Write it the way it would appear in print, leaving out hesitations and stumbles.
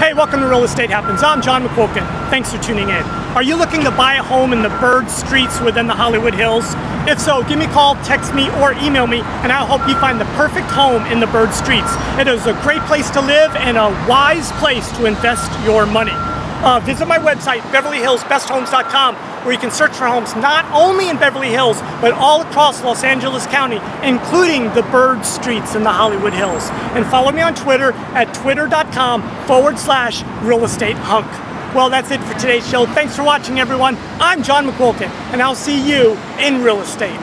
Hey, welcome to Real Estate Happens. I'm John McQuilkin. Thanks for tuning in. Are you looking to buy a home in the bird streets within the Hollywood Hills? If so, give me a call, text me, or email me, and I'll help you find the perfect home in the bird streets. It is a great place to live and a wise place to invest your money. Visit my website, BeverlyHillsBestHomes.com, where you can search for homes not only in Beverly Hills, but all across Los Angeles County, including the bird streets in the Hollywood Hills. And follow me on Twitter at twitter.com/realestatehunk. Well, that's it for today's show. Thanks for watching, everyone. I'm John McQuilkin, and I'll see you in real estate.